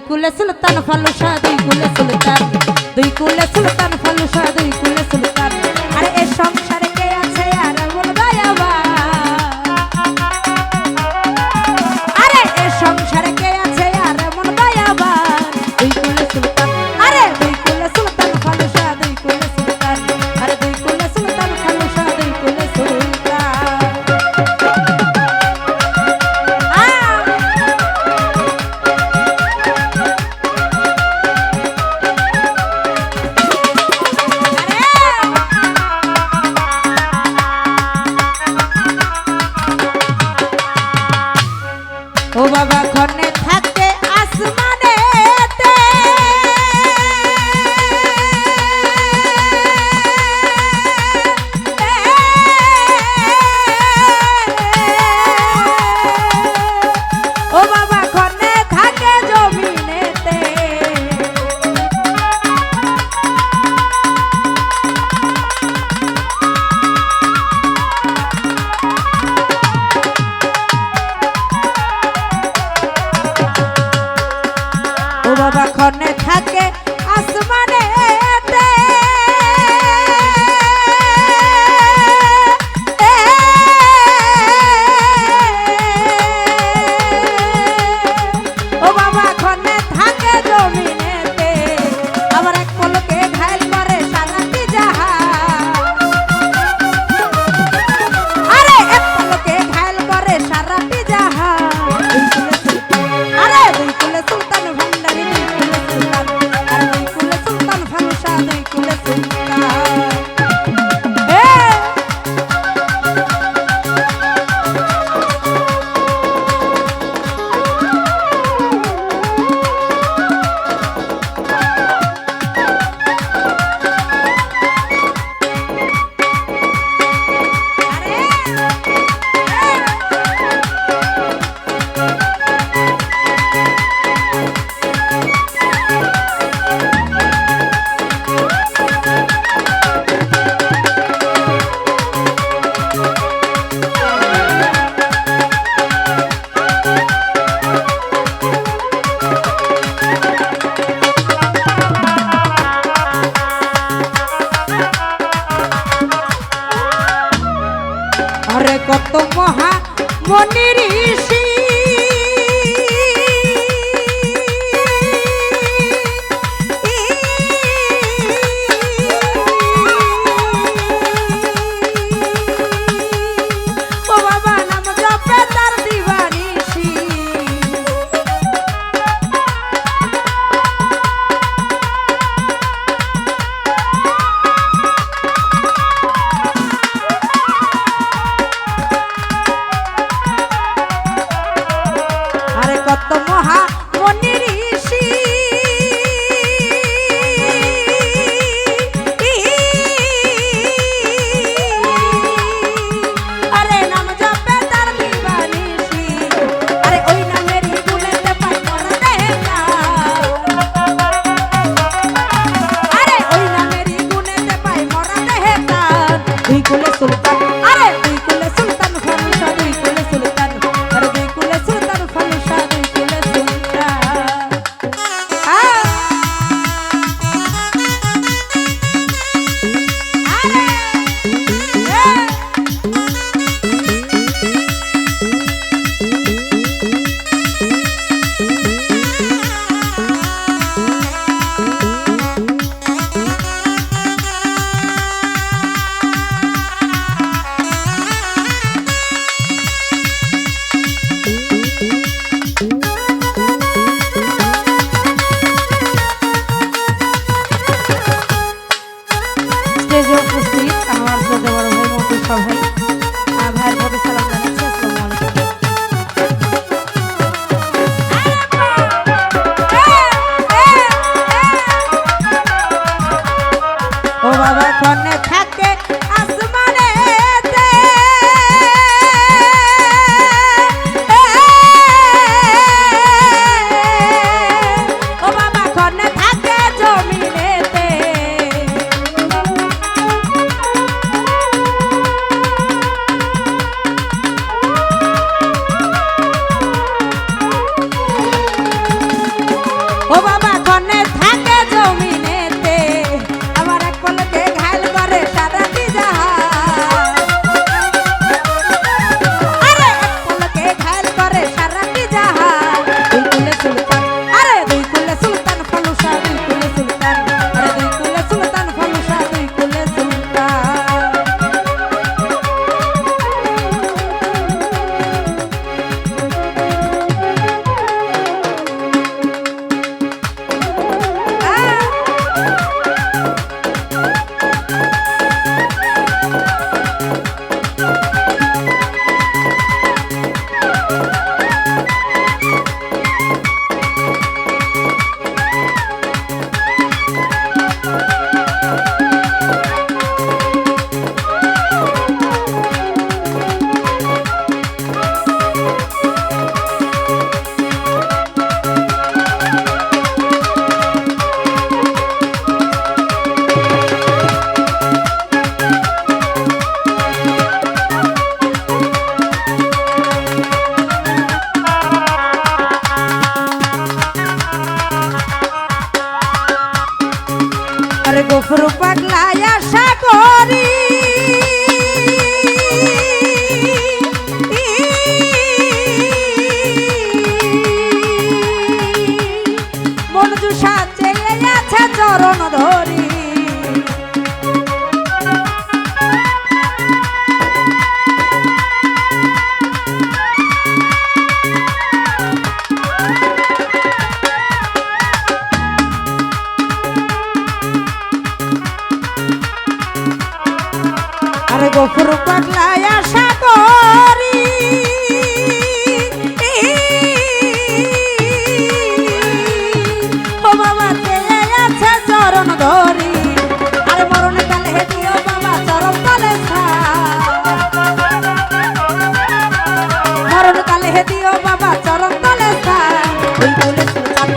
কুলে সুলতান ফালুসা দুই কুলে সুলতান, দুই কুলে সুলতান ফালুসা দুই কুলে সুলতান। আরে এ সংসারে কে আছে আর মন দয়াবান, আরে এ সংসারে কে আছে আর মন দয়াবান। দুই কুলে সুলতান, আরে দুই কুলে সুলতান ফালুসা দুই কুলে সুলতান, আরে দুই কুলে সুলতান ফালুসা দুই কুলে সুলতান। ও বাবা ঘরে থাকে আসমানেতে, ও বাবা ঘরে থাকে জমিনেতে। ও বাবা খনে থাকে আসমানেতে, ও বাবা খনে থাকে জমিনেতে। আবার এক পলকে ঘায়ল করে সারাটি জাহান, আরে এক পলকে ঘায়ল করে সারাটি জাহান। আরে দুই কুলে সুলতান ভান্ডারি দুই কুলে সুলতান, আরে দুই কুলে সুলতান ফালুসা দুই কুলে সুলতান। আরে কত মহা মনি ঋষি, ও বাবা নাম জপে তার দিবানিশি। গফুর পাগলায় আশা করি মন জুসা চেয়ে আছে চরণ ধরি আরে গফুর পাগলায় আশা করি ও বাবা চেয়ে আছে চরণ ধরি আরে মরণ কালে দিও বাবা চরণ তলে মরণ কালে দিও বাবা চরণ তলে ওই কুলে সুলতান